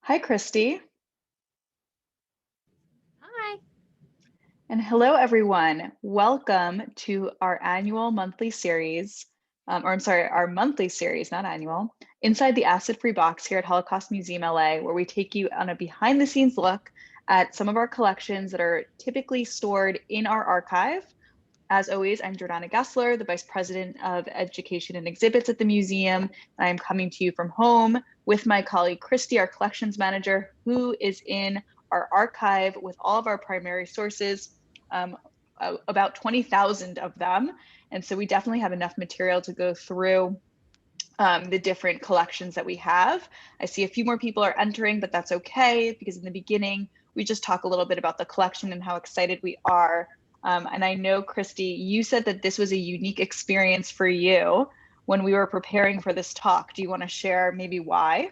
Hi, Christie, Hi. and hello, everyone. Welcome to our annual monthly series, or I'm sorry, our monthly series, not annual, Inside the Acid-Free Box here at Holocaust Museum LA, where we take you on a behind-the-scenes look at some of our collections that are typically stored in our archive. As always, I'm Jordanna Gessler, the Vice President of Education and Exhibits at the museum. I am coming to you from home with my colleague Christie, our collections manager, who is in our archive with all of our primary sources, um, about 20,000 of them. And so we definitely have enough material to go through the different collections that we have. I see a few more people are entering, but that's okay because in the beginning, we just talk a little bit about the collection and how excited we are. And I know, Christie, you said that this was a unique experience for you when we were preparing for this talk. Do you want to share maybe why?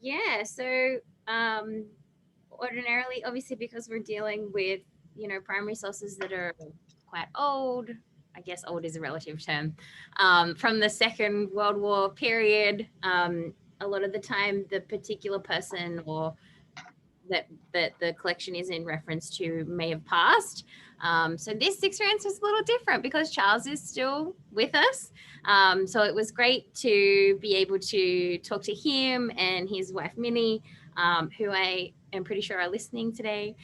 Yeah, so um, ordinarily, obviously, because we're dealing with, primary sources that are quite old, I guess old is a relative term, from the Second World War period, a lot of the time the particular person or that the collection is in reference to may have passed. So this experience was a little different because Charles is still with us. So it was great to be able to talk to him and his wife Minnie, who I am pretty sure are listening today,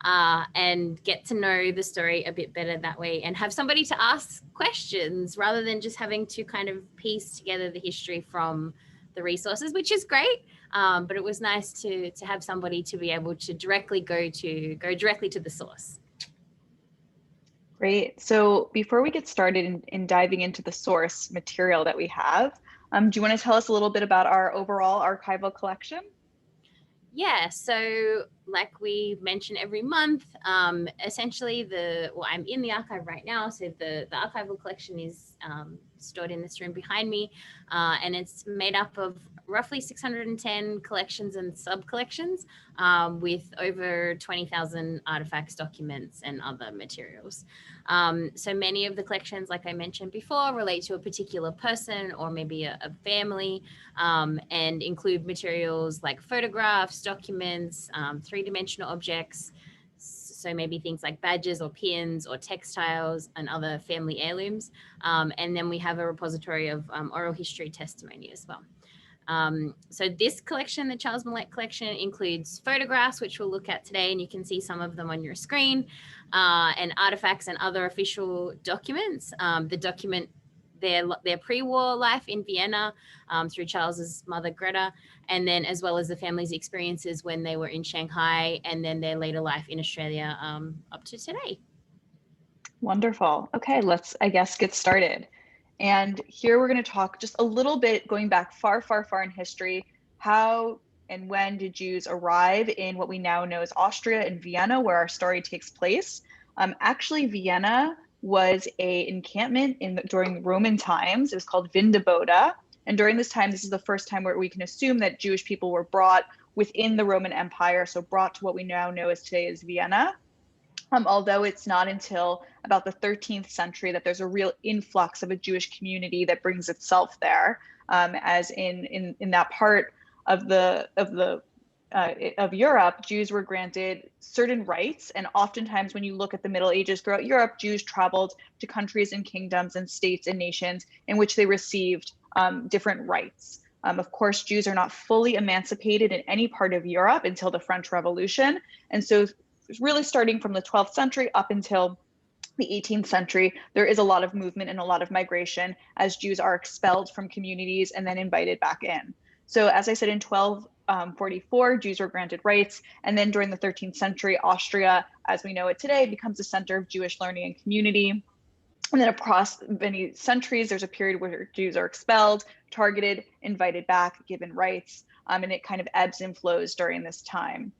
and get to know the story a bit better that way and have somebody to ask questions rather than just having to kind of piece together the history from the resources, which is great. But it was nice to have somebody to be able to go directly to the source. Great. So before we get started in diving into the source material that we have, do you want to tell us a little bit about our overall archival collection? Yeah, so like we mention every month, essentially I'm in the archive right now, so the archival collection is stored in this room behind me, and it's made up of roughly 610 collections and sub collections, with over 20,000 artifacts, documents, and other materials. So many of the collections, like I mentioned before, relate to a particular person or maybe a family, and include materials like photographs, documents, three-dimensional objects, so maybe things like badges or pins or textiles and other family heirlooms. And then we have a repository of oral history testimony as well. So this collection, the Charles Millett collection, includes photographs, which we'll look at today, and you can see some of them on your screen, and artifacts and other official documents. The document their pre-war life in Vienna, through Charles's mother Grete, and then as well as the family's experiences when they were in Shanghai, and then their later life in Australia, up to today. Wonderful. Okay, let's, I guess, get started. And here we're going to talk just a little bit going back far, far, far in history. How and when did Jews arrive in what we now know as Austria and Vienna, where our story takes place? Actually, Vienna was a encampment during Roman times. It was called Vindobota. And during this time, this is the first time where we can assume that Jewish people were brought within the Roman Empire, so brought to what we now know as today as Vienna. Although it's not until about the 13th century that there's a real influx of a Jewish community that brings itself there, as in that part of Europe, Jews were granted certain rights, and oftentimes when you look at the Middle Ages throughout Europe, Jews traveled to countries and kingdoms and states and nations in which they received different rights. Of course, Jews are not fully emancipated in any part of Europe until the French Revolution, and so really starting from the 12th century up until the 18th century, there is a lot of movement and a lot of migration as Jews are expelled from communities and then invited back in. So as I said, in 1244, Jews were granted rights. And then during the 13th century, Austria, as we know it today, becomes a center of Jewish learning and community. And then across many centuries, there's a period where Jews are expelled, targeted, invited back, given rights, and it kind of ebbs and flows during this time.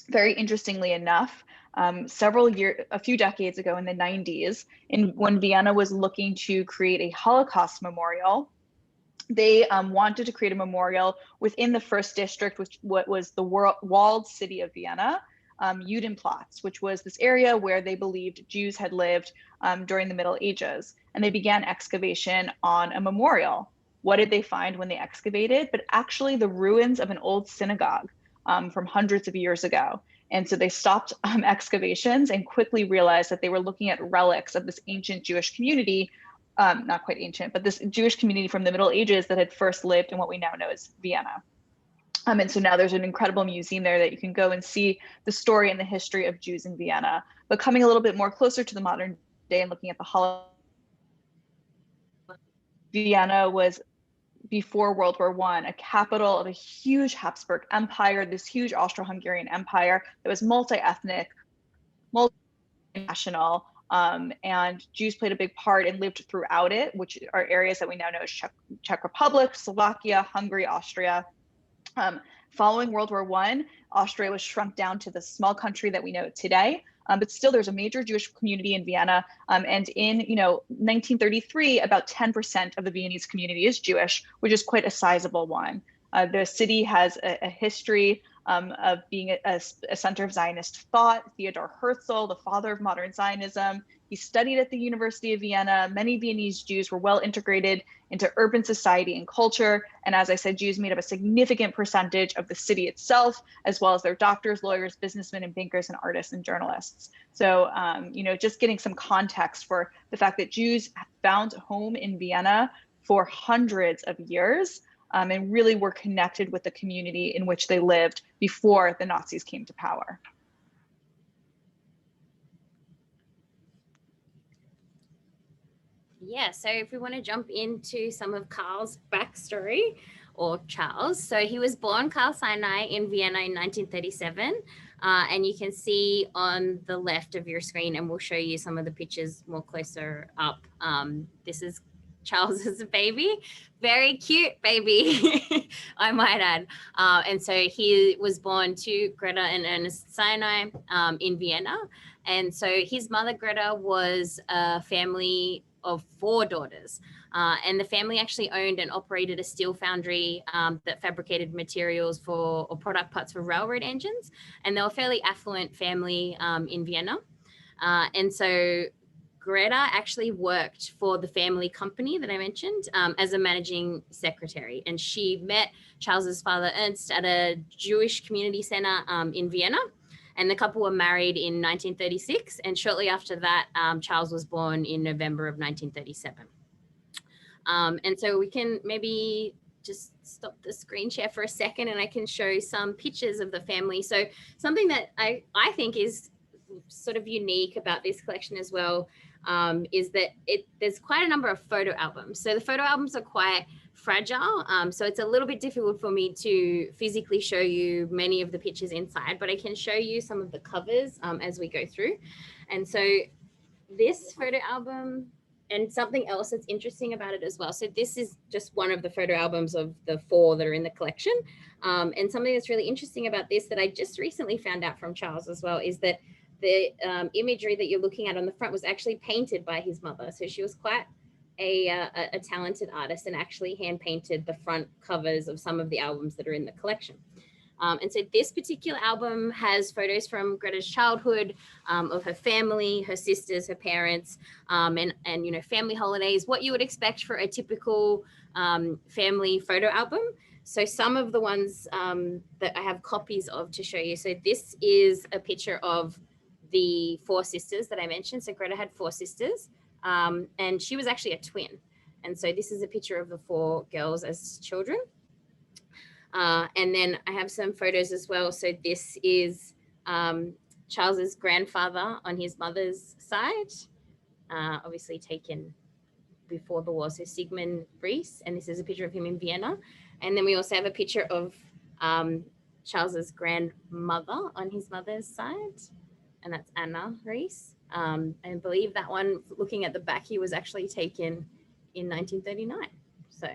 Very interestingly enough, a few decades ago in the 90s, when Vienna was looking to create a Holocaust memorial, they wanted to create a memorial within the first district, which what was the walled city of Vienna, Judenplatz, which was this area where they believed Jews had lived during the Middle Ages. And they began excavation on a memorial. what did they find when they excavated? But actually the ruins of an old synagogue from hundreds of years ago. And so they stopped excavations and quickly realized that they were looking at relics of this ancient Jewish community, not quite ancient, but this Jewish community from the Middle Ages that had first lived in what we now know as Vienna. And so now there's an incredible museum there that you can go and see the story and the history of Jews in Vienna. But coming a little bit more closer to the modern day and looking at the Holocaust, Vienna was, before World War I, a capital of a huge Habsburg Empire, this huge Austro-Hungarian Empire that was multi-ethnic, multinational, and Jews played a big part and lived throughout it, which are areas that we now know as Czech Republic, Slovakia, Hungary, Austria. Following World War I, Austria was shrunk down to the small country that we know today. But still, there's a major Jewish community in Vienna. And in 1933, about 10% of the Viennese community is Jewish, which is quite a sizable one. The city has a history of being a center of Zionist thought. Theodor Herzl, the father of modern Zionism, he studied at the University of Vienna. Many Viennese Jews were well integrated into urban society and culture. And as I said, Jews made up a significant percentage of the city itself, as well as their doctors, lawyers, businessmen, and bankers, and artists and journalists. So, just getting some context for the fact that Jews found home in Vienna for hundreds of years, and really were connected with the community in which they lived before the Nazis came to power. Yeah, so if we want to jump into some of Karl's backstory, or Charles. So he was born Karl Sinai in Vienna in 1937. And you can see on the left of your screen, and we'll show you some of the pictures more closer up. This is Charles as a baby, very cute baby, I might add. And so he was born to Grete and Ernst Sinai in Vienna. And so his mother, Grete, was a family of 4 daughters. And the family actually owned and operated a steel foundry that fabricated materials or product parts for railroad engines. And they were a fairly affluent family in Vienna. And so Grete actually worked for the family company that I mentioned as a managing secretary. And she met Charles's father, Ernst, at a Jewish community center in Vienna. And the couple were married in 1936. And shortly after that, Charles was born in November of 1937. And so we can maybe just stop the screen share for a second and I can show some pictures of the family. So something that I think is sort of unique about this collection as well is that there's quite a number of photo albums. So the photo albums are quite fragile. So it's a little bit difficult for me to physically show you many of the pictures inside, but I can show you some of the covers as we go through. And so this photo album, and something else that's interesting about it as well. So this is just one of the photo albums of the 4 that are in the collection. And something that's really interesting about this that I just recently found out from Charles as well is that the imagery that you're looking at on the front was actually painted by his mother. So she was quite a talented artist and actually hand painted the front covers of some of the albums that are in the collection. And so this particular album has photos from Grete's childhood, of her family, her sisters, her parents, and family holidays, what you would expect for a typical family photo album. So some of the ones that I have copies of to show you. So this is a picture of the 4 sisters that I mentioned. So Grete had 4 sisters, and she was actually a twin. And so this is a picture of the 4 girls as children. And then I have some photos as well. So this is Charles's grandfather on his mother's side, obviously taken before the war. So Sigmund Rees, and this is a picture of him in Vienna. And then we also have a picture of Charles's grandmother on his mother's side, and that's Anna Rees. I believe that one, looking at the back, he was actually taken in 1939. So.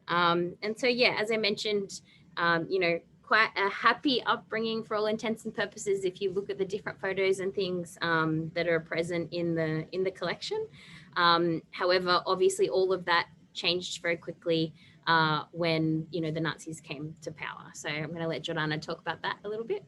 And so, yeah, as I mentioned, quite a happy upbringing for all intents and purposes if you look at the different photos and things that are present in the collection. However, obviously, all of that changed very quickly when, the Nazis came to power. So I'm going to let Jordanna talk about that a little bit.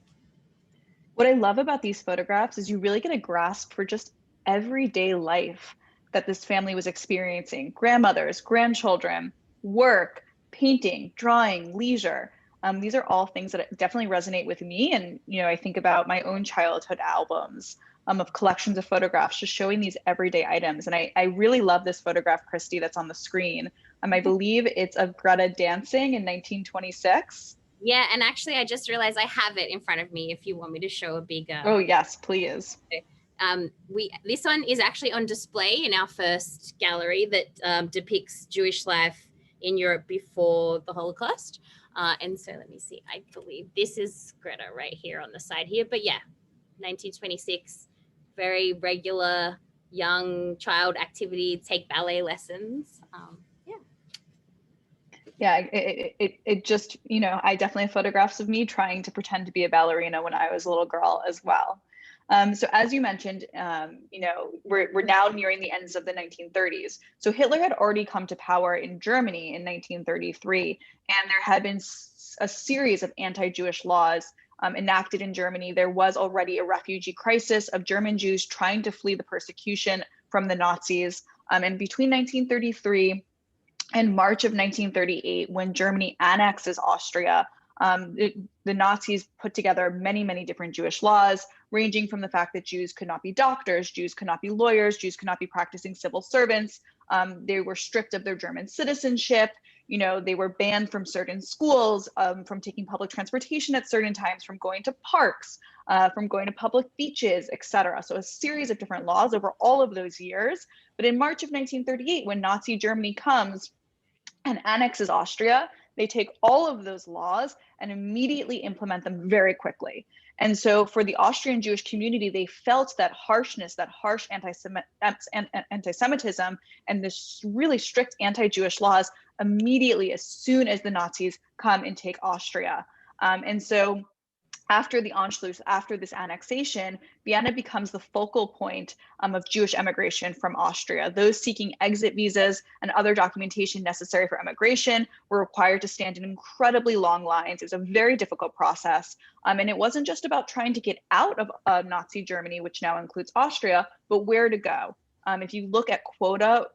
What I love about these photographs is you really get a grasp for just everyday life that this family was experiencing. Grandmothers, grandchildren, work, painting, drawing, leisure. These are all things that definitely resonate with me. And, I think about my own childhood albums of collections of photographs, just showing these everyday items. And I really love this photograph, Christie, that's on the screen. I believe it's of Greta dancing in 1926. Yeah, and actually, I just realized I have it in front of me if you want me to show a bigger. Oh, yes, please. This one is actually on display in our first gallery that depicts Jewish life in Europe before the Holocaust. And so let me see, I believe this is Greta right here on the side here. But yeah, 1926, very regular young child activity, take ballet lessons. Yeah, it just, I definitely have photographs of me trying to pretend to be a ballerina when I was a little girl as well. So as you mentioned, we're now nearing the ends of the 1930s. So Hitler had already come to power in Germany in 1933, and there had been a series of anti-Jewish laws enacted in Germany. There was already a refugee crisis of German Jews trying to flee the persecution from the Nazis. And between 1933 and March of 1938, when Germany annexes Austria, the Nazis put together many, many different Jewish laws, ranging from the fact that Jews could not be doctors, Jews could not be lawyers, Jews could not be practicing civil servants. They were stripped of their German citizenship. They were banned from certain schools, from taking public transportation at certain times, from going to parks, from going to public beaches, etc. So a series of different laws over all of those years. But in March of 1938, when Nazi Germany comes and annexes Austria, they take all of those laws and immediately implement them very quickly. And so for the Austrian Jewish community, they felt that harshness, that harsh anti-Semitism, and this really strict anti-Jewish laws immediately as soon as the Nazis come and take Austria. And so after the Anschluss, after this annexation, Vienna becomes the focal point of Jewish emigration from Austria. Those seeking exit visas and other documentation necessary for emigration were required to stand in incredibly long lines. It was a very difficult process. And it wasn't just about trying to get out of Nazi Germany, which now includes Austria, but where to go. If you look at quota,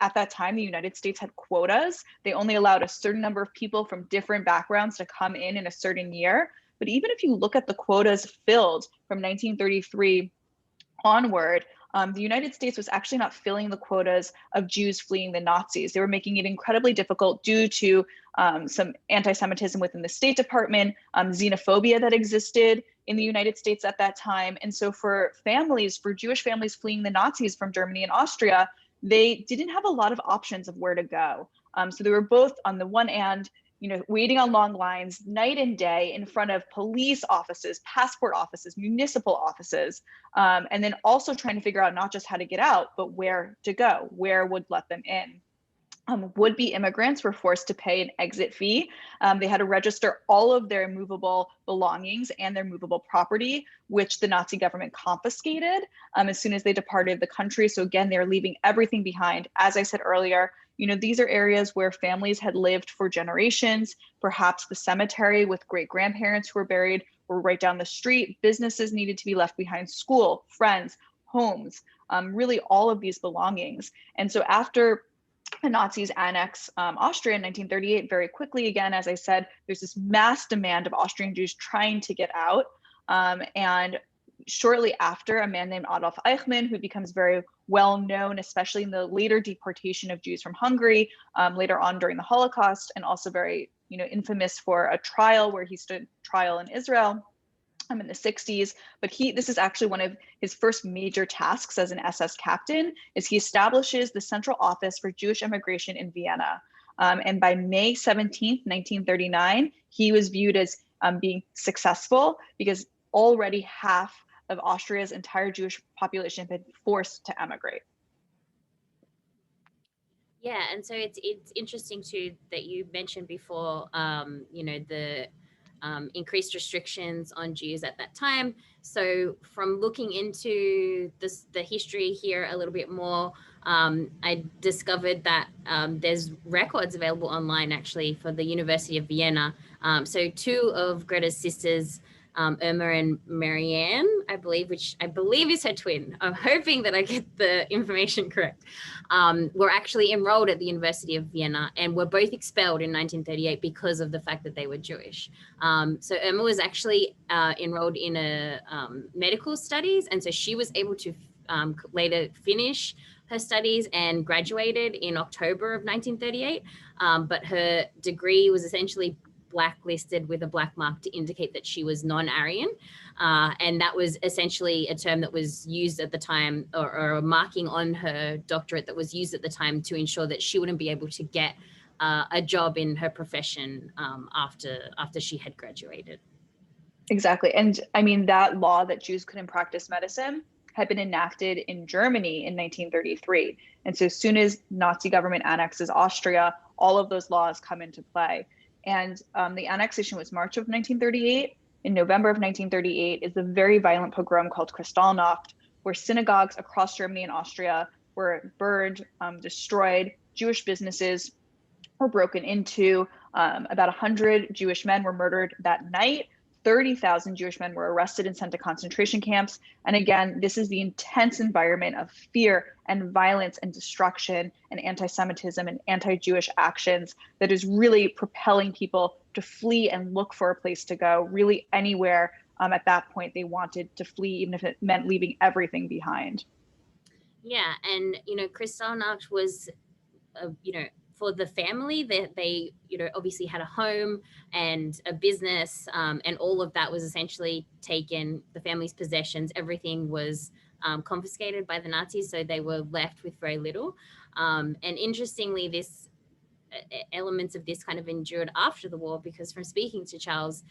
at that time, the United States had quotas. They only allowed a certain number of people from different backgrounds to come in a certain year. But even if you look at the quotas filled from 1933 onward, the United States was actually not filling the quotas of Jews fleeing the Nazis. They were making it incredibly difficult due to some anti-Semitism within the State Department, xenophobia that existed in the United States at that time. And so for Jewish families fleeing the Nazis from Germany and Austria, they didn't have a lot of options of where to go. So they were both, on the one hand, waiting on long lines night and day in front of police offices, passport offices, municipal offices, and then also trying to figure out not just how to get out, but where to go, where would let them in. Would-be immigrants were forced to pay an exit fee. They had to register all of their movable belongings and their movable property, which the Nazi government confiscated as soon as they departed the country. So again, they're leaving everything behind. As I said earlier, these are areas where families had lived for generations. Perhaps the cemetery with great-grandparents who were buried were right down the street. Businesses needed to be left behind, school, friends, homes, really all of these belongings. And so after the Nazis annex Austria in 1938, very quickly, again, as I said, there's this mass demand of Austrian Jews trying to get out. And shortly after, a man named Adolf Eichmann, who becomes very well known, especially in the later deportation of Jews from Hungary, later on during the Holocaust, and also very infamous for a trial where he stood trial in Israel in the 60s. But this is actually one of his first major tasks as an SS captain, is he establishes the Central Office for Jewish Immigration in Vienna. And by May 17th, 1939, he was viewed as being successful because already half of Austria's entire Jewish population had been forced to emigrate. Yeah, and so it's interesting too that you mentioned before, the increased restrictions on Jews at that time. So from looking into the history here a little bit more, I discovered that there's records available online actually for the University of Vienna. So two of Greta's sisters Irma and Marianne, I believe, which I believe is her twin. I'm hoping that I get the information correct. Were actually enrolled at the University of Vienna and were both expelled in 1938 because of the fact that they were Jewish. So Irma was actually enrolled in a medical studies, and so she was able to later finish her studies and graduated in October of 1938. But her degree was essentially blacklisted with a black mark to indicate that she was non-Aryan. And that was essentially a term that was used at the time, or a marking on her doctorate that was used at the time to ensure that she wouldn't be able to get a job in her profession after she had graduated. Exactly. And I mean, that law that Jews couldn't practice medicine had been enacted in Germany in 1933. And so as soon as Nazi government annexes Austria, all of those laws come into play. And the annexation was March of 1938. In November of 1938 is the very violent pogrom called Kristallnacht, where synagogues across Germany and Austria were burned, destroyed. Jewish businesses were broken into. About 100 Jewish men were murdered that night. 30,000 Jewish men were arrested and sent to concentration camps. And again, this is the intense environment of fear and violence and destruction and anti-Semitism and anti-Jewish actions that is really propelling people to flee and look for a place to go, really anywhere. At that point, they wanted to flee, even if it meant leaving everything behind. Yeah, and Kristallnacht was, for the family, they obviously had a home and a business, and all of that was essentially taken. The family's possessions, everything was confiscated by the Nazis, so they were left with very little. And interestingly, this elements of this kind of endured after the war, because from speaking to Charles,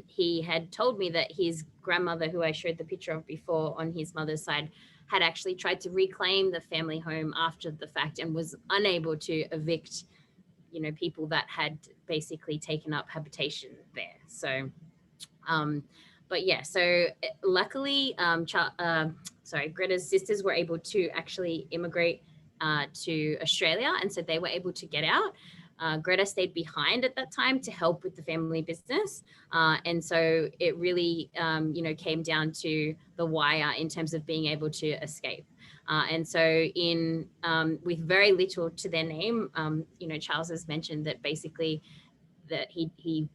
he had told me that his grandmother, who I showed the picture of before on his mother's side, had actually tried to reclaim the family home after the fact and was unable to evict, people that had basically taken up habitation there. So, but yeah, so luckily, Greta's sisters were able to actually immigrate to Australia, and so they were able to get out. Greta stayed behind at that time to help with the family business. And so it really, came down to the wire in terms of being able to escape. And so with very little to their name, Charles has mentioned that basically that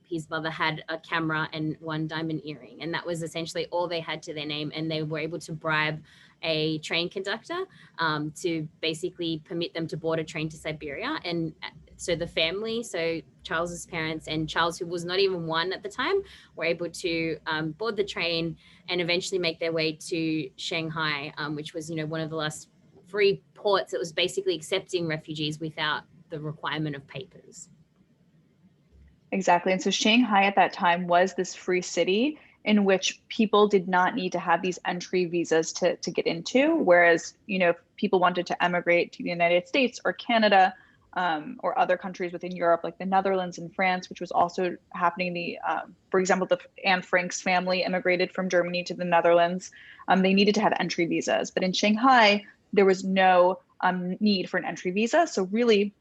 his mother had a camera and one diamond earring, and that was essentially all they had to their name. And they were able to bribe a train conductor to basically permit them to board a train to Siberia. And so the family, so Charles's parents and Charles, who was not even one at the time, were able to board the train and eventually make their way to Shanghai, which was, one of the last free ports that was basically accepting refugees without the requirement of papers. Exactly. And so Shanghai at that time was this free city in which people did not need to have these entry visas to get into. Whereas, if people wanted to emigrate to the United States or Canada, or other countries within Europe, like the Netherlands and France, which was also happening. For example, the Anne Frank's family immigrated from Germany to the Netherlands. They needed to have entry visas. But in Shanghai, there was no need for an entry visa. So really,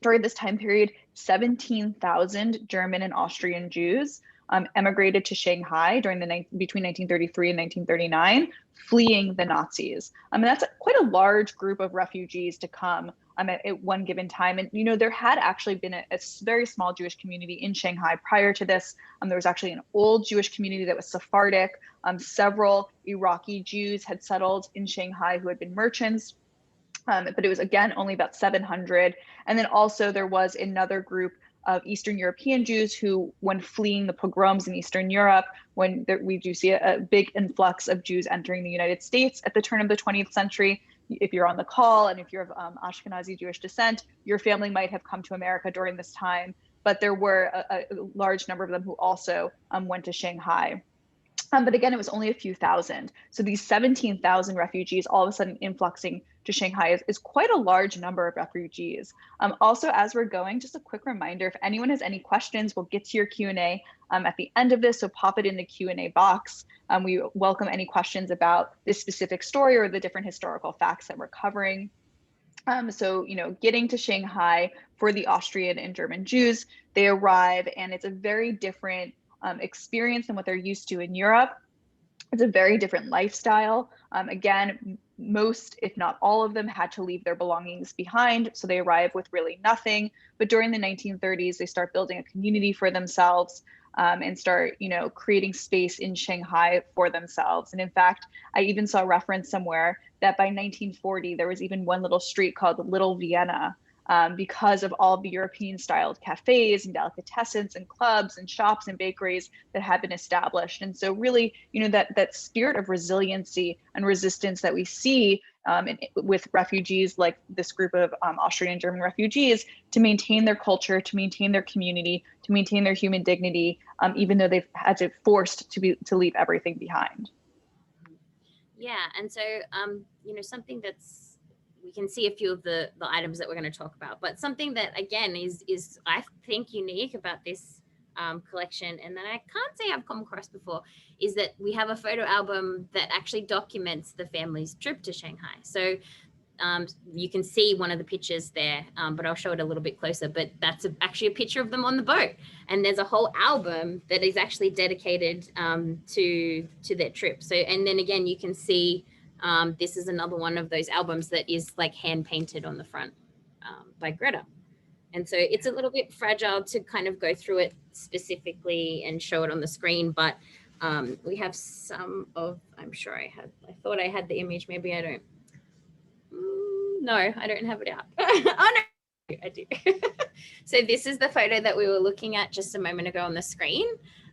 during this time period, 17,000 German and Austrian Jews emigrated to Shanghai between 1933 and 1939, fleeing the Nazis. And that's quite a large group of refugees to come at one given time. And, there had actually been a very small Jewish community in Shanghai prior to this. There was actually an old Jewish community that was Sephardic. Several Iraqi Jews had settled in Shanghai who had been merchants. But it was, again, only about 700. And then also there was another group of Eastern European Jews who, when fleeing the pogroms in Eastern Europe, we do see a big influx of Jews entering the United States at the turn of the 20th century. If you're on the call and if you're of Ashkenazi Jewish descent, your family might have come to America during this time. But there were a large number of them who also went to Shanghai. But again, it was only a few thousand. So these 17,000 refugees all of a sudden influxing to Shanghai is quite a large number of refugees. Also, as we're going, just a quick reminder, if anyone has any questions, we'll get to your Q&A at the end of this, so pop it in the Q&A box. We welcome any questions about this specific story or the different historical facts that we're covering. So, getting to Shanghai for the Austrian and German Jews, they arrive, and it's a very different experience and what they're used to in Europe. It's a very different lifestyle. Again, most, if not all of them, had to leave their belongings behind. So they arrive with really nothing. But during the 1930s, they start building a community for themselves, and start, creating space in Shanghai for themselves. And in fact, I even saw a reference somewhere that by 1940, there was even one little street called Little Vienna, because of all the European styled cafes and delicatessens and clubs and shops and bakeries that had been established. And so really, that spirit of resiliency and resistance that we see with refugees like this group of Austrian and German refugees, to maintain their culture, to maintain their community, to maintain their human dignity, even though they've had to forced to leave everything behind. Yeah, and so something that's, we can see a few of the items that we're going to talk about, but something that again is I think unique about this collection, and that I can't say I've come across before, is that we have a photo album that actually documents the family's trip to Shanghai. So you can see one of the pictures there, but I'll show it a little bit closer. But that's actually a picture of them on the boat, and there's a whole album that is actually dedicated to their trip. So, and then again, you can see this is another one of those albums that is like hand painted on the front by Grete. And so it's a little bit fragile to kind of go through it specifically and show it on the screen, but we have some of, I'm sure I thought I had the image, maybe I don't. No, I don't have it out. Oh no, I do. So this is the photo that we were looking at just a moment ago on the screen.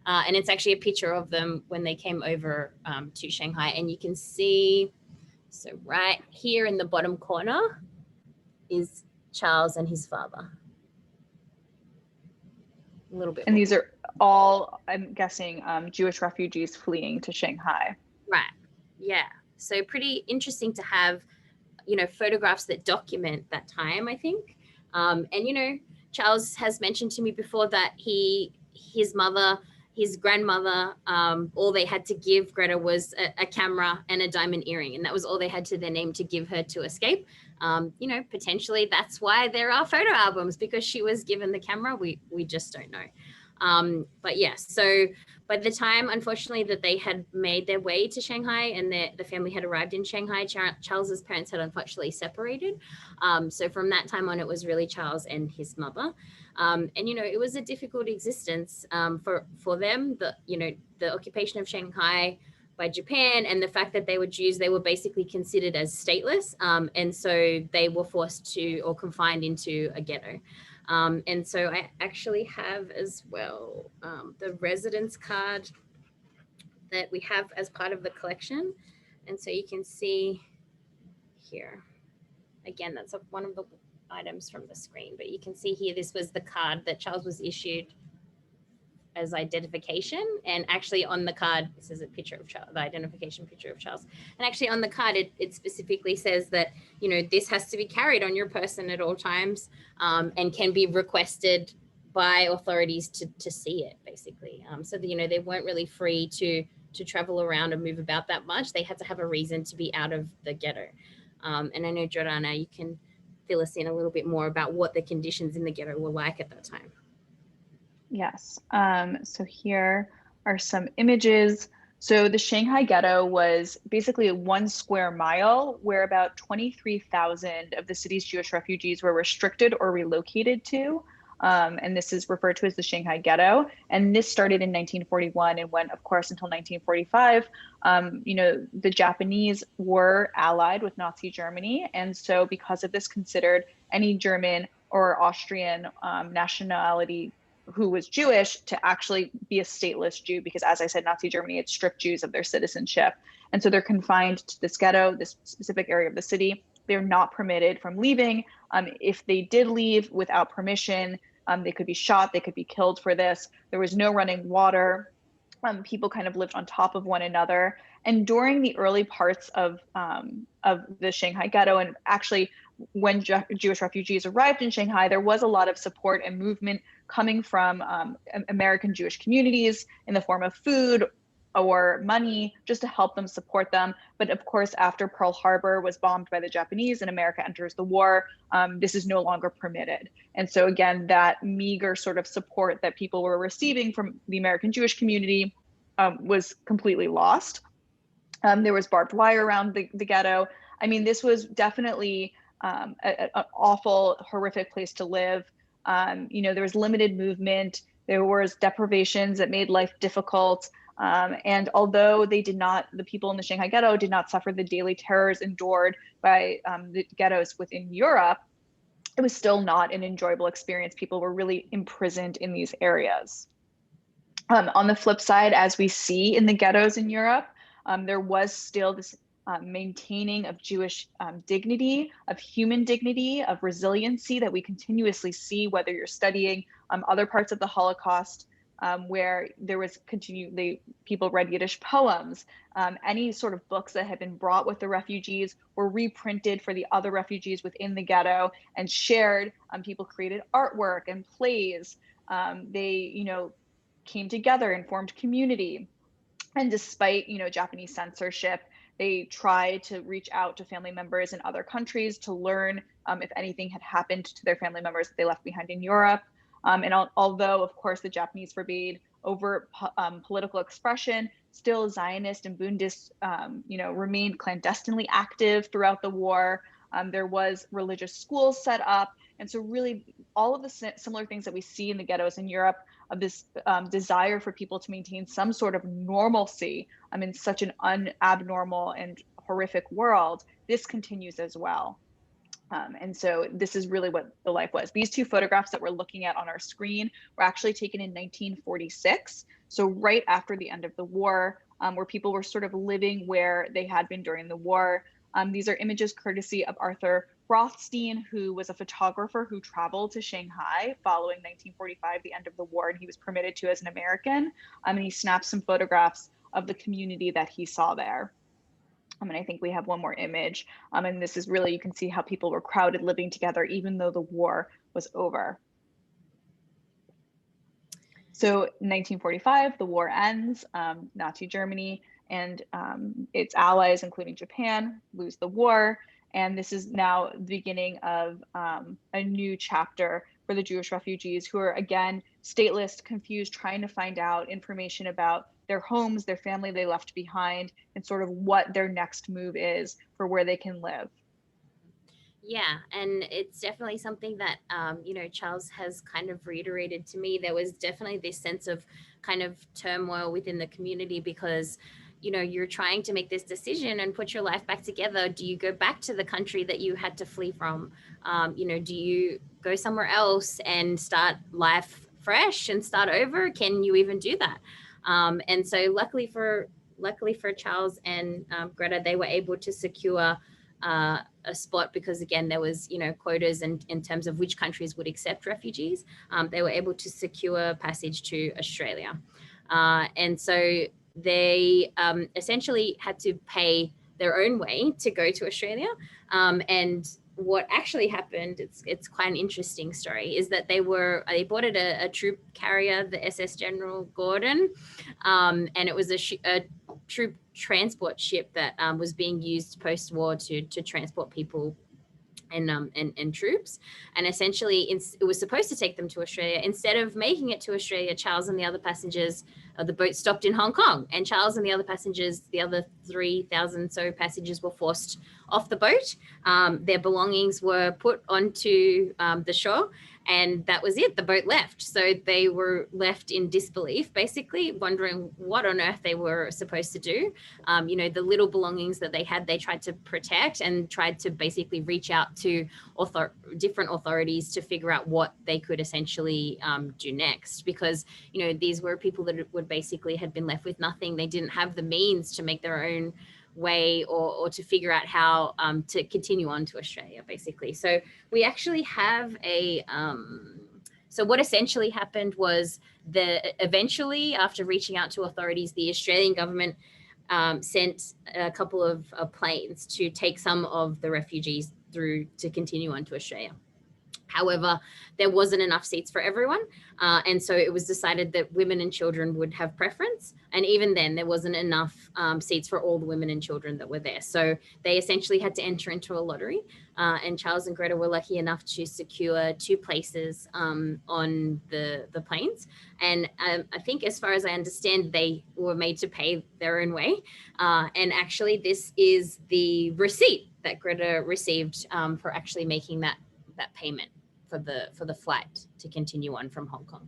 And it's actually a picture of them when they came over to Shanghai. And you can see, so right here in the bottom corner is Charles and his father. A little bit. And these are all, I'm guessing, Jewish refugees fleeing to Shanghai. Right. Yeah. So pretty interesting to have, photographs that document that time, I think. And, Charles has mentioned to me before that his mother, his grandmother, all they had to give Grete was a camera and a diamond earring. And that was all they had to their name to give her to escape. Potentially that's why there are photo albums, because she was given the camera. We just don't know. But yes, so by the time, unfortunately, that they had made their way to Shanghai and the family had arrived in Shanghai, Charles's parents had unfortunately separated. So from that time on, it was really Charles and his mother. And, it was a difficult existence for them. The occupation of Shanghai by Japan and the fact that they were Jews, they were basically considered as stateless. And so they were forced to or confined into a ghetto. And so I actually have as well the residence card that we have as part of the collection. And so you can see here, again, that's one of the items from the screen, but you can see here, this was the card that Charles was issued as identification. And actually on the card, this is a picture of Charles, the identification picture of Charles. And actually on the card, it specifically says that, this has to be carried on your person at all times, and can be requested by authorities to see it, basically. So that, they weren't really free to travel around and move about that much. They had to have a reason to be out of the ghetto. And I know, Jordanna, you can fill us in a little bit more about what the conditions in the ghetto were like at that time. Yes. So here are some images. So the Shanghai ghetto was basically 1 square mile where about 23,000 of the city's Jewish refugees were restricted or relocated to. And this is referred to as the Shanghai ghetto. And this started in 1941 and went, of course, until 1945. The Japanese were allied with Nazi Germany. And so because of this, considered any German or Austrian nationality who was Jewish to actually be a stateless Jew, because as I said, Nazi Germany had stripped Jews of their citizenship. And so they're confined to this ghetto, this specific area of the city. They're not permitted from leaving. If they did leave without permission, they could be shot, they could be killed for this. There was no running water. People kind of lived on top of one another. And during the early parts of the Shanghai ghetto, and actually when Jewish refugees arrived in Shanghai, there was a lot of support and movement coming from American Jewish communities in the form of food, or money just to help them support them. But of course, after Pearl Harbor was bombed by the Japanese and America enters the war, this is no longer permitted. And so again, that meager sort of support that people were receiving from the American Jewish community was completely lost. There was barbed wire around the ghetto. I mean, this was definitely an awful, horrific place to live. There was limited movement. There was deprivations that made life difficult. And although the people in the Shanghai ghetto did not suffer the daily terrors endured by the ghettos within Europe, it was still not an enjoyable experience. People were really imprisoned in these areas. On the flip side, as we see in the ghettos in Europe, there was still this maintaining of Jewish dignity, of human dignity, of resiliency that we continuously see, whether you're studying other parts of the Holocaust, where there was people read Yiddish poems. Any sort of books that had been brought with the refugees were reprinted for the other refugees within the ghetto and shared. People created artwork and plays. They, came together and formed community. And despite, Japanese censorship, they tried to reach out to family members in other countries to learn if anything had happened to their family members that they left behind in Europe. Although, of course, the Japanese forbade overt political expression, still Zionist and Bundists, remained clandestinely active throughout the war. There was religious schools set up. And so really all of the similar things that we see in the ghettos in Europe, of this desire for people to maintain some sort of normalcy in such an abnormal and horrific world, this continues as well. And so this is really what the life was. These two photographs that we're looking at on our screen were actually taken in 1946. So right after the end of the war, where people were sort of living where they had been during the war. These are images courtesy of Arthur Rothstein, who was a photographer who traveled to Shanghai following 1945, the end of the war, and he was permitted to as an American. And he snapped some photographs of the community that he saw there. And I think we have one more image. And this is really, you can see how people were crowded living together, even though the war was over. So 1945, the war ends, Nazi Germany and its allies, including Japan, lose the war. And this is now the beginning of a new chapter for the Jewish refugees who are, again, stateless, confused, trying to find out information about their homes, their family they left behind, and sort of what their next move is for where they can live. Yeah, and it's definitely something that, Charles has kind of reiterated to me. There was definitely this sense of kind of turmoil within the community because, you're trying to make this decision and put your life back together. Do you go back to the country that you had to flee from? Do you go somewhere else and start life fresh and start over? Can you even do that? And so luckily for Charles and Greta, they were able to secure a spot because, again, there was, quotas in terms of which countries would accept refugees. They were able to secure passage to Australia. And so they essentially had to pay their own way to go to Australia. And what actually happened, it's quite an interesting story, is that they boarded a troop carrier, the SS General Gordon, and it was a troop transport ship that was being used post-war to transport people and troops. And essentially it was supposed to take them to Australia. Instead of making it to Australia, Charles and the other passengers of the boat stopped in Hong Kong, and Charles and the other passengers, the other 3,000 so passengers, were forced off the boat. Their belongings were put onto the shore, and that was it. The boat left. So they were left in disbelief, basically wondering what on earth they were supposed to do. The little belongings that they had, they tried to protect and tried to basically reach out to different authorities to figure out what they could essentially do next, because, these were people that would basically had been left with nothing. They didn't have the means to make their own way or to figure out how to continue on to Australia, basically. So we actually have so what essentially happened was eventually, after reaching out to authorities, the Australian government sent a couple of planes to take some of the refugees through to continue on to Australia. However, there wasn't enough seats for everyone. And so it was decided that women and children would have preference. And even then, there wasn't enough seats for all the women and children that were there. So they essentially had to enter into a lottery. And Charles and Greta were lucky enough to secure 2 places on the planes. And I think, as far as I understand, they were made to pay their own way. And actually, this is the receipt that Greta received for actually making that payment for the flight to continue on from Hong Kong.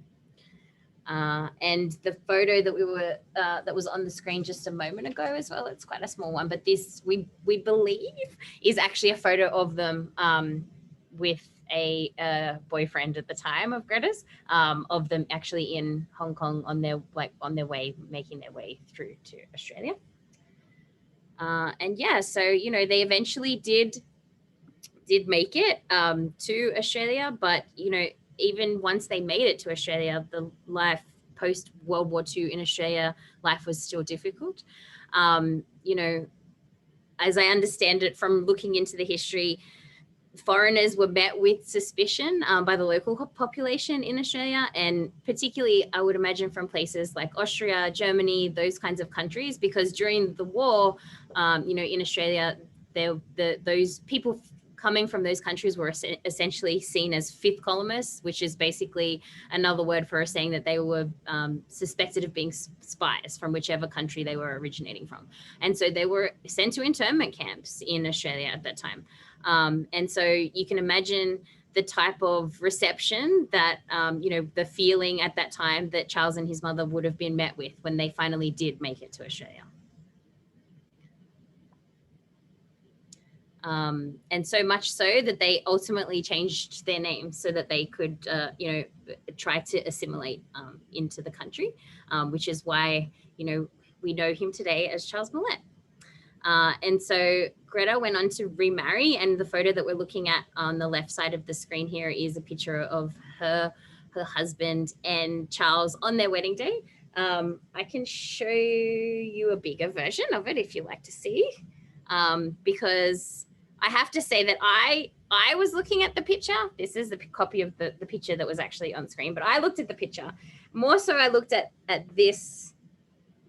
And the photo that was on the screen just a moment ago as well, it's quite a small one, but this we believe is actually a photo of them with a boyfriend at the time of Greta's, of them actually in Hong Kong on their way, making their way through to Australia. And yeah, so they eventually did make it to Australia, but even once they made it to Australia, the life post World War II in Australia, life was still difficult. As I understand it from looking into the history, foreigners were met with suspicion by the local population in Australia, and particularly I would imagine from places like Austria, Germany, those kinds of countries, because during the war, in Australia, those people coming from those countries were essentially seen as fifth columnists, which is basically another word for saying that they were suspected of being spies from whichever country they were originating from. And so they were sent to internment camps in Australia at that time. And so you can imagine the type of reception that, the feeling at that time that Charles and his mother would have been met with when they finally did make it to Australia. And so much so that they ultimately changed their names so that they could, try to assimilate into the country, which is why, we know him today as Charles Millett. And so Greta went on to remarry, and the photo that we're looking at on the left side of the screen here is a picture of her husband and Charles on their wedding day. I can show you a bigger version of it if you like to see, because I have to say that I was looking at the picture. This is the copy of the picture that was actually on screen, but I looked at the picture. More so I looked at this,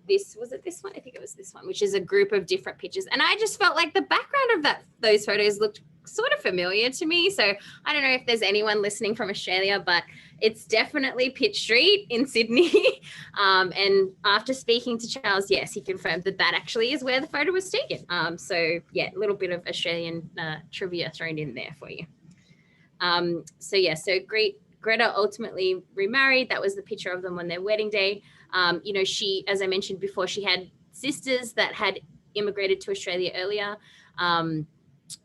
was it this one? I think it was this one, which is a group of different pictures. And I just felt like the background of those photos looked sort of familiar to me. So I don't know if there's anyone listening from Australia, but it's definitely Pitt Street in Sydney. And after speaking to Charles, yes, he confirmed that actually is where the photo was taken. So yeah, a little bit of Australian trivia thrown in there for you. So Greta ultimately remarried. That was the picture of them on their wedding day. She, as I mentioned before, she had sisters that had immigrated to Australia earlier.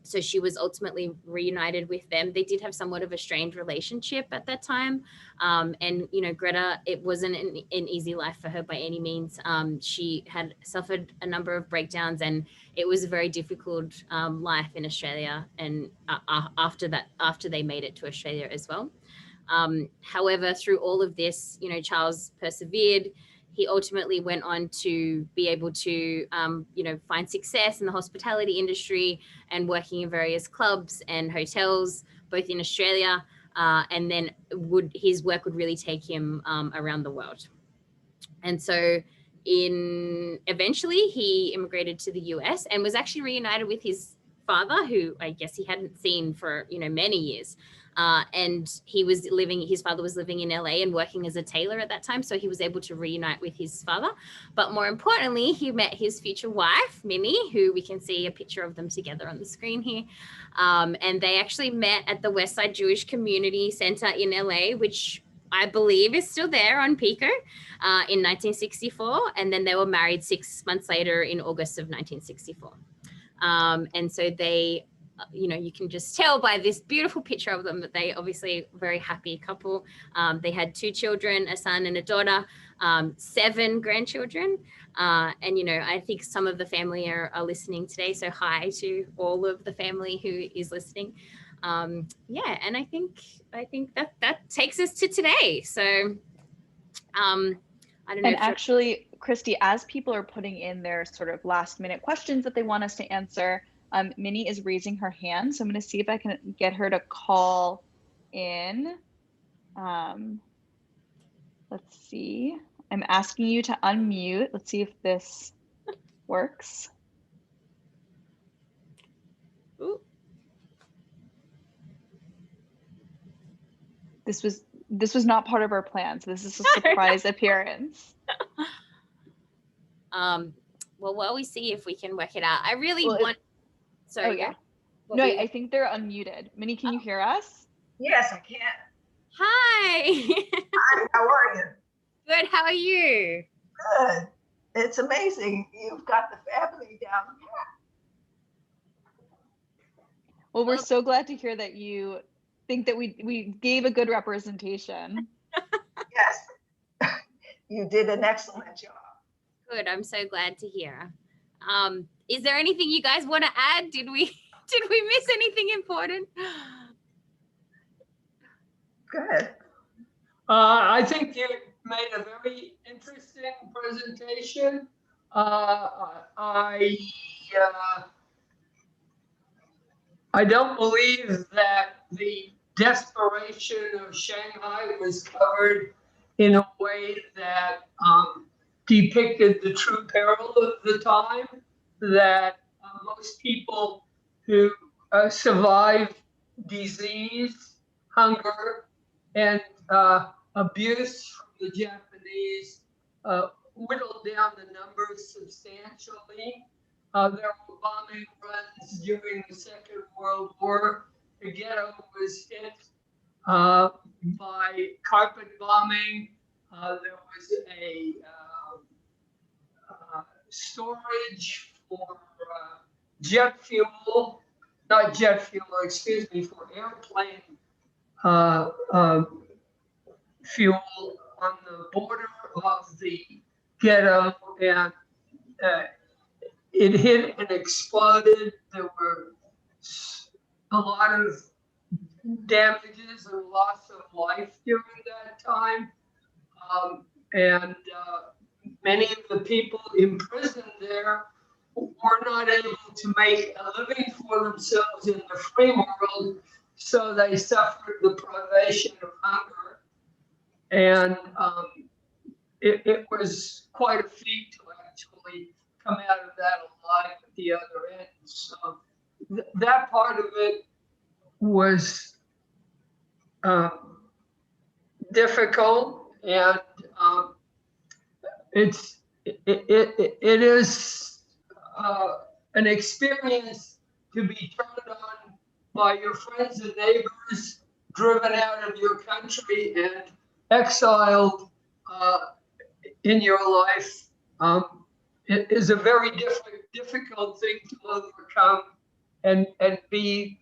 So she was ultimately reunited with them. They did have somewhat of a strained relationship at that time. And Greta, it wasn't an easy life for her by any means. She had suffered a number of breakdowns, and it was a very difficult life in Australia. And after they made it to Australia as well. However, through all of this, Charles persevered. He ultimately went on to be able to, find success in the hospitality industry and working in various clubs and hotels, both in Australia, and then his work would really take him around the world. And so eventually he immigrated to the US and was actually reunited with his father, who I guess he hadn't seen for, many years. And his father was living in LA and working as a tailor at that time. So he was able to reunite with his father. But more importantly, he met his future wife, Minnie, who we can see a picture of them together on the screen here. And they actually met at the Westside Jewish Community Center in LA, which I believe is still there on Pico, in 1964. And then they were married 6 months later in August of 1964. And so they, you can just tell by this beautiful picture of them that they obviously a very happy couple. They had 2 children, a son and a daughter, 7 grandchildren. And, I think some of the family are listening today. So hi to all of the family who is listening. And I think that takes us to today. So I don't know. And actually, Christie, as people are putting in their sort of last minute questions that they want us to answer, Minnie is raising her hand. So I'm going to see if I can get her to call in. Let's see. I'm asking you to unmute. Let's see if this works. Ooh. This was not part of our plans. This is a surprise appearance. Well, while we see if we can work it out, I really Well, want. Sorry. Oh yeah. What No, were you- I think they're unmuted. Minnie, can you hear us? Yes, I can. Hi. Hi, how are you? Good. How are you? Good. It's amazing. You've got the family down Well, we're so glad to hear that you think that we gave a good representation. here. Yes. You did an excellent job. Good. I'm so glad to hear. Is there anything you guys want to add? Did we miss anything important? Good. I think you made a very interesting presentation. I don't believe that the desperation of Shanghai was covered in a way that depicted the true peril of the time, that most people who survived disease, hunger, and abuse from the Japanese whittled down the numbers substantially. There were bombing runs during the Second World War. The ghetto was hit by carpet bombing. There was a storage for jet fuel, not jet fuel, excuse me, for airplane fuel on the border of the ghetto, and it hit and exploded. There were a lot of damages and loss of life during that time. And many of the people imprisoned there were not able to make a living for themselves in the free world, so they suffered the privation of hunger. And it was quite a feat to actually come out of that alive at the other end. So that part of it was difficult, and it is an experience to be turned on by your friends and neighbors, driven out of your country and exiled in your life. It is a very difficult thing to overcome and be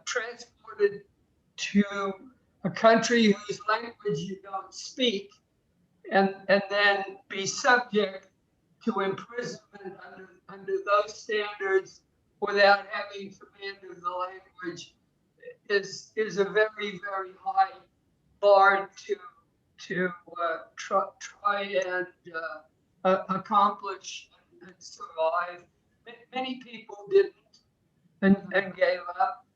transported to a country whose language you don't speak, and then be subject to imprisonment under those standards without having command of the language is a very, very high bar to try and accomplish and survive. Many people didn't and gave up.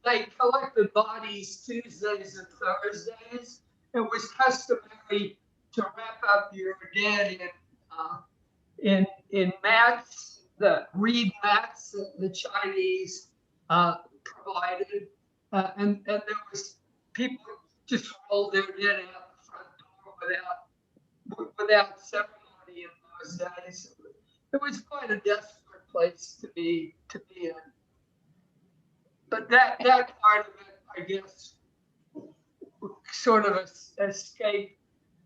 They collected bodies Tuesdays and Thursdays. It was customary to wrap up your dead in mats, the reed mats that the Chinese provided, and there was people just rolled their dead out the front door without ceremony in those days. It was quite a desperate place to be in. But that part of it, I guess, sort of escape.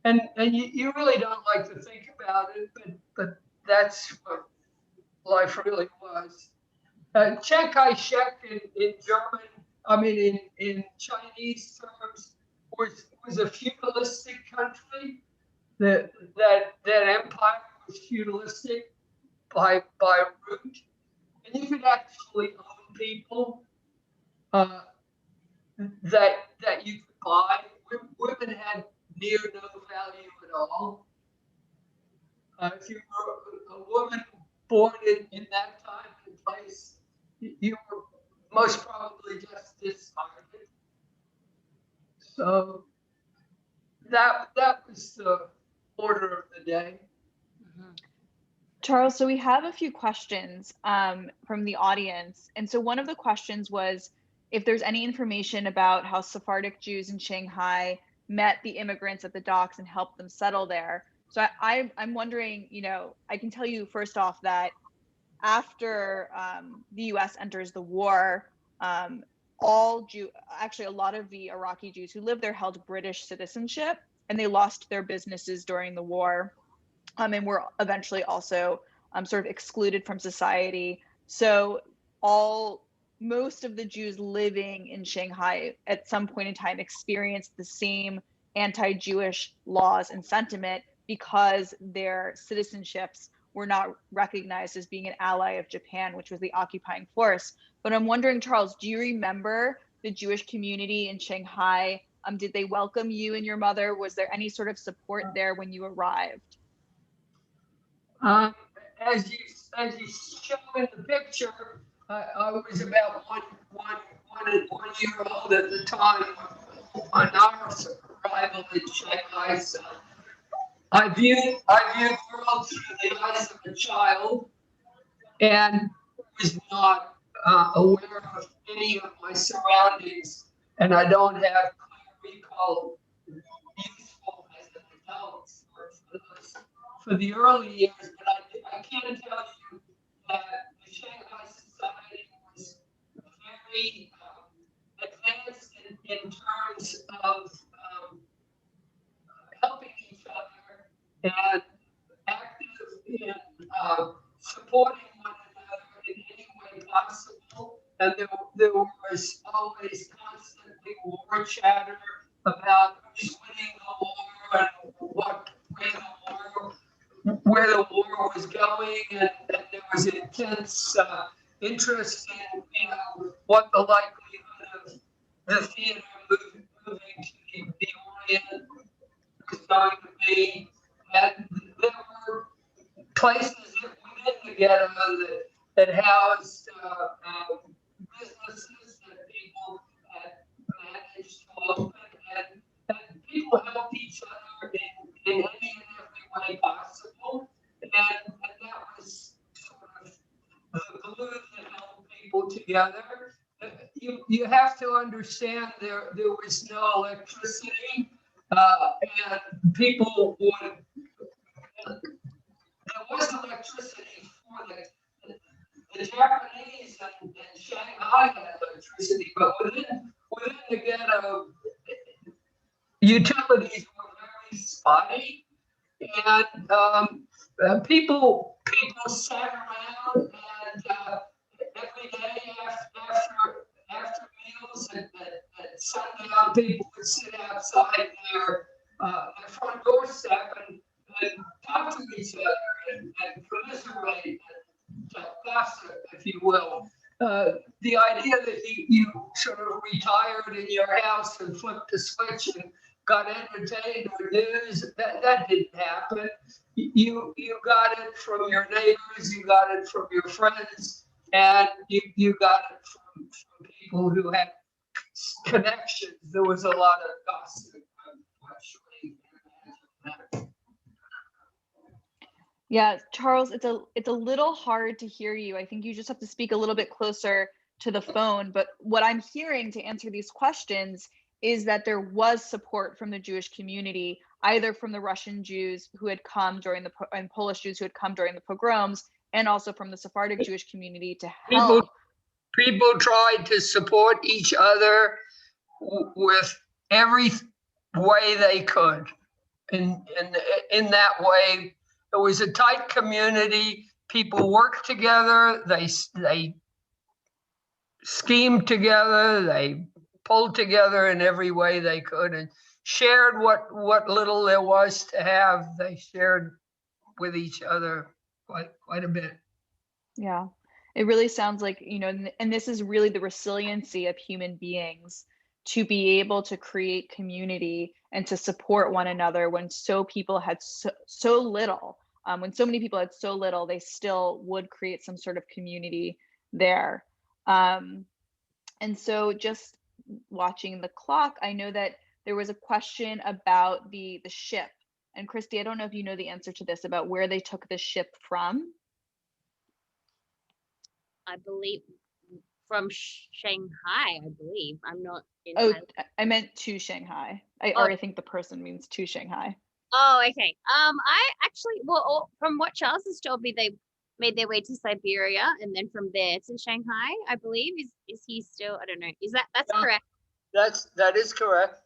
And you really don't like to think about it, but that's what life really was. Chiang Kai-shek in German, I mean in Chinese terms, was a feudalistic country. That empire was feudalistic by root, and you could actually own people that you could buy. Women had near no value at all. If you were a woman born in that time and place, you were most probably just discarded. So that was the order of the day. Charles, so we have a few questions from the audience. And so one of the questions was if there's any information about how Sephardic Jews in Shanghai met the immigrants at the docks and helped them settle there. So I'm wondering, I can tell you first off that after the US enters the war, actually a lot of the Iraqi Jews who lived there held British citizenship, and they lost their businesses during the war. And were eventually also sort of excluded from society. So most of the Jews living in Shanghai at some point in time experienced the same anti-Jewish laws and sentiment because their citizenships were not recognized as being an ally of Japan, which was the occupying force. But I'm wondering, Charles, do you remember the Jewish community in Shanghai? Did they welcome you and your mother? Was there any sort of support there when you arrived? As you show in the picture, I was about one year old at the time on our arrival in Shanghai. So I viewed the world through the eyes of a child, and was not aware of any of my surroundings, and I don't have clear recall useful as an adult for the early years, but I can tell you that the Shanghai society was very advanced in terms of helping each other and active in supporting one another in any way possible. And there was always constantly war chatter about who's winning the war and where the war was going, and there was intense interest in what the likelihood of the theater moving to the Orient was going to be. And there were places within the ghetto that housed businesses that people had managed to open, and people helped each other in any and every way possible. And that was sort of the glue that held people together. You have to understand there was no electricity, and people would. There was electricity for the Japanese and Shanghai had electricity, but within the ghetto, utilities were very spotty, and people sat around, and every day after meals at sundown, people would sit outside their front doorstep and talk to each other and commiserate and gossip, if you will. The idea that you sort of retired in your house and flipped a switch and got entertained or news, that didn't happen. You got it from your neighbors, you got it from your friends, and you got it from people who had connections. There was a lot of gossip. Yeah, Charles, it's a little hard to hear you. I think you just have to speak a little bit closer to the phone. But what I'm hearing to answer these questions is that there was support from the Jewish community, either from the Russian Jews who had come and Polish Jews who had come during the pogroms, and also from the Sephardic Jewish community to help. People tried to support each other with every way they could. In that way, it was a tight community. People worked together. They schemed together. They pulled together in every way they could and shared what little there was to have. They shared with each other quite a bit. Yeah, it really sounds like, and this is really the resiliency of human beings to be able to create community and to support one another when so people had so little. When so many people had so little, they still would create some sort of community there. And so just watching the clock, I know that there was a question about the ship. And Christie, I don't know if you know the answer to this about where they took the ship from. I believe from Shanghai, I believe. I'm not Oh, entirely. I meant to Shanghai. I Oh. already think the person means to Shanghai. Oh, okay. I actually, well, from what Charles has told me, they made their way to Siberia and then from there to Shanghai, I believe. Is he still? I don't know. That's correct? That is correct.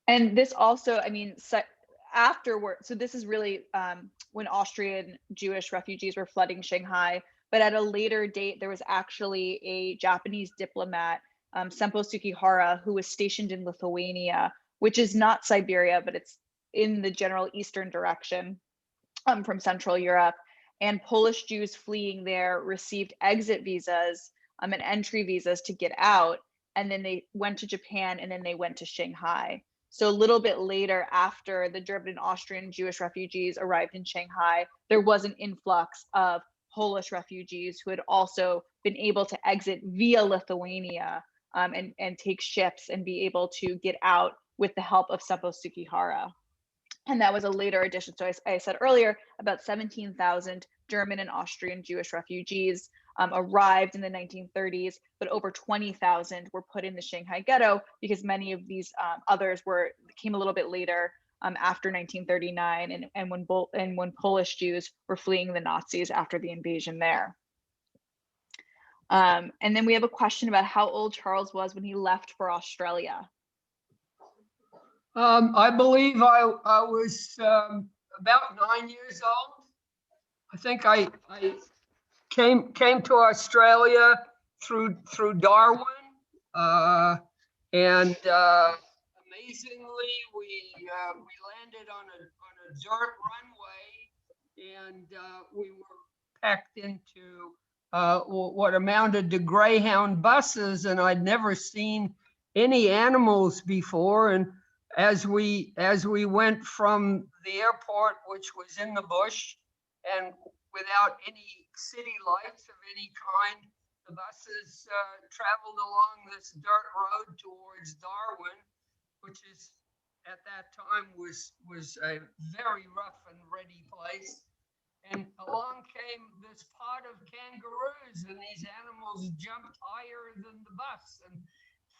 And this also, I mean, afterward, so this is really when Austrian Jewish refugees were flooding Shanghai. But at a later date, there was actually a Japanese diplomat, Sempo Sugihara, who was stationed in Lithuania, which is not Siberia, but it's in the general eastern direction from Central Europe. And Polish Jews fleeing there received exit visas and entry visas to get out. And then they went to Japan, and then they went to Shanghai. So a little bit later, after the German and Austrian Jewish refugees arrived in Shanghai, there was an influx of Polish refugees who had also been able to exit via Lithuania and take ships and be able to get out with the help of Sempo Sugihara. And that was a later addition. So I said earlier, about 17,000 German and Austrian Jewish refugees arrived in the 1930s, but over 20,000 were put in the Shanghai Ghetto because many of these others came a little bit later after 1939 and when Polish Jews were fleeing the Nazis after the invasion there. And then we have a question about how old Charles was when he left for Australia. I believe I was about 9 years old. I think I came to Australia through Darwin, and amazingly we landed on a dirt runway, and we were packed into what amounted to Greyhound buses, and I'd never seen any animals before. And as we went from the airport, which was in the bush and without any city lights of any kind, the buses traveled along this dirt road towards Darwin, which is at that time was a very rough and ready place. And along came this pod of kangaroos, and these animals jumped higher than the bus and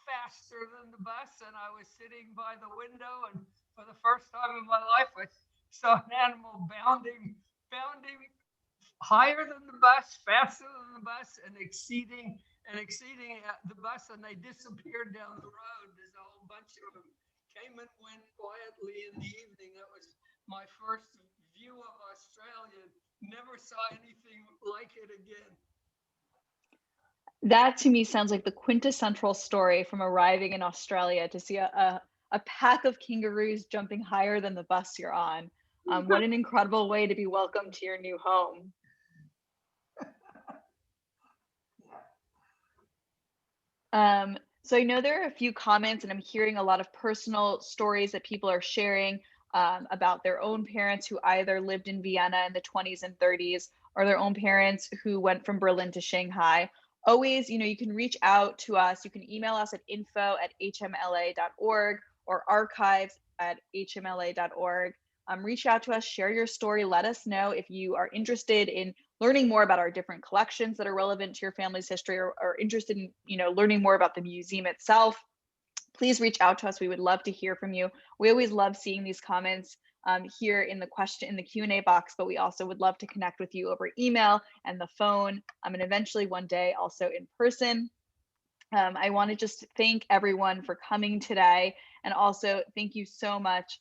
faster than the bus. And I was sitting by the window, and for the first time in my life, I saw an animal bounding higher than the bus, faster than the bus, and exceeding the bus, and they disappeared down the road. There's a whole bunch of them came and went quietly in the evening. That was my first view of Australia. Never saw anything like it again. That to me sounds like the quintessential story from arriving in Australia, to see a pack of kangaroos jumping higher than the bus you're on. What an incredible way to be welcomed to your new home. So I know there are a few comments, and I'm hearing a lot of personal stories that people are sharing about their own parents who either lived in Vienna in the 20s and 30s, or their own parents who went from Berlin to Shanghai. Always, you can reach out to us. You can email us at info@hmla.org or archives@hmla.org. Reach out to us, share your story. Let us know if you are interested in learning more about our different collections that are relevant to your family's history, or interested in learning more about the museum itself. Please reach out to us. We would love to hear from you. We always love seeing these comments here in the Q&A box, but we also would love to connect with you over email and the phone, and eventually one day also in person. I want to just thank everyone for coming today, and also thank you so much,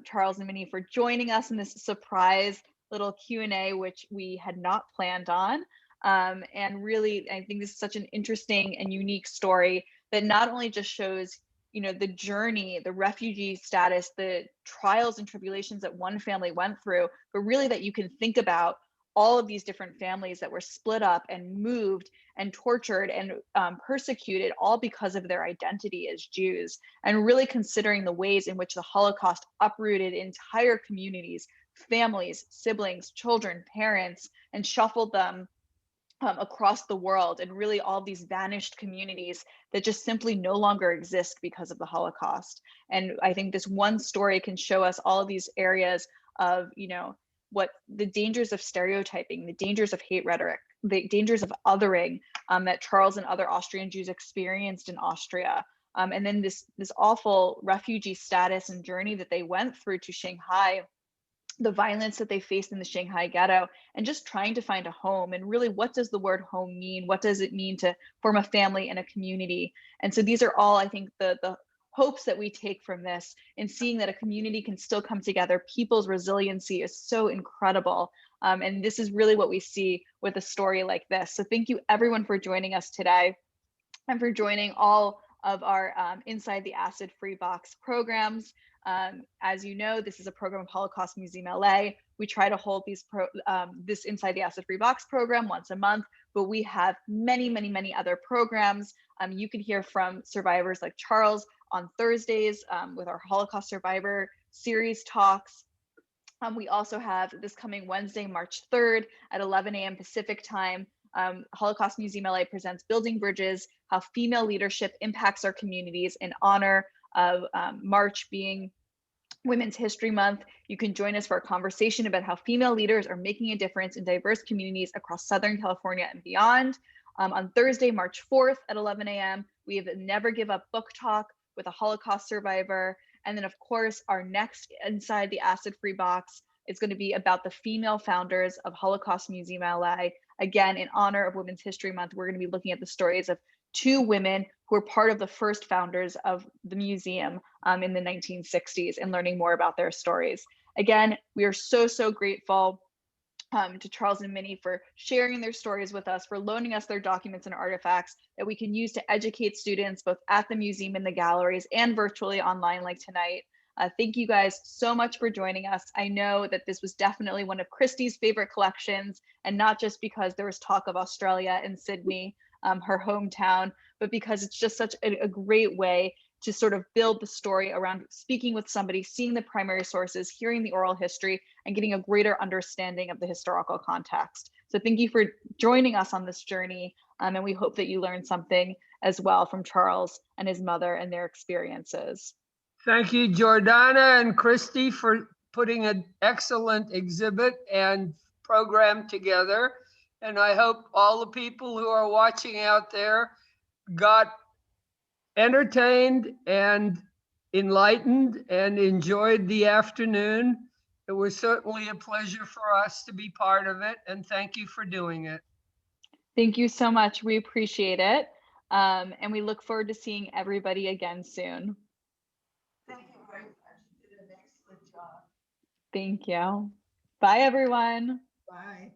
Charles and Minnie, for joining us in this surprise little Q&A, which we had not planned on. And really, I think this is such an interesting and unique story that not only just shows, the journey, the refugee status, the trials and tribulations that one family went through, but really that you can think about all of these different families that were split up and moved and tortured and persecuted, all because of their identity as Jews, and really considering the ways in which the Holocaust uprooted entire communities, families, siblings, children, parents, and shuffled them across the world, and really all these vanished communities that just simply no longer exist because of the Holocaust. And I think this one story can show us all of these areas of, you know, what the dangers of stereotyping, the dangers of hate rhetoric, the dangers of othering that Charles and other Austrian Jews experienced in Austria. And then this awful refugee status and journey that they went through to Shanghai, the violence that they faced in the Shanghai Ghetto, and just trying to find a home. And really, what does the word home mean? What does it mean to form a family and a community? And so these are all, I think, the hopes that we take from this, and seeing that a community can still come together. People's resiliency is so incredible. And this is really what we see with a story like this. So thank you everyone for joining us today, and for joining all of our Inside the Acid Free Box programs. As you know, this is a program of Holocaust Museum LA. We try to hold this Inside the Acid Free Box program once a month, but we have many, many, many other programs. You can hear from survivors like Charles on Thursdays with our Holocaust Survivor series talks. We also have this coming Wednesday, March 3rd at 11 a.m. Pacific time. Holocaust Museum LA presents Building Bridges, How Female Leadership Impacts Our Communities, in honor of March being Women's History Month. You can join us for a conversation about how female leaders are making a difference in diverse communities across Southern California and beyond. On Thursday, March 4th at 11 a.m., we have Never Give Up Book Talk with a Holocaust survivor. And then, of course, our next Inside the Acid Free Box is going to be about the female founders of Holocaust Museum LA. Again, in honor of Women's History Month, we're going to be looking at the stories of two women who were part of the first founders of the museum in the 1960s, and learning more about their stories. Again, we are so, so grateful to Charles and Minnie for sharing their stories with us, for loaning us their documents and artifacts that we can use to educate students both at the museum, in the galleries, and virtually online like tonight. Thank you guys so much for joining us. I know that this was definitely one of Christie's favorite collections, and not just because there was talk of Australia and Sydney, her hometown, but because it's just such a great way to sort of build the story around speaking with somebody, seeing the primary sources, hearing the oral history, and getting a greater understanding of the historical context. So thank you for joining us on this journey, and we hope that you learned something as well from Charles and his mother and their experiences. Thank you, Jordanna and Christie, for putting an excellent exhibit and program together. And I hope all the people who are watching out there got entertained and enlightened and enjoyed the afternoon. It was certainly a pleasure for us to be part of it, and thank you for doing it. Thank you so much. We appreciate it. And we look forward to seeing everybody again soon. Thank you very much. You did an excellent job. Thank you. Bye, everyone. Bye.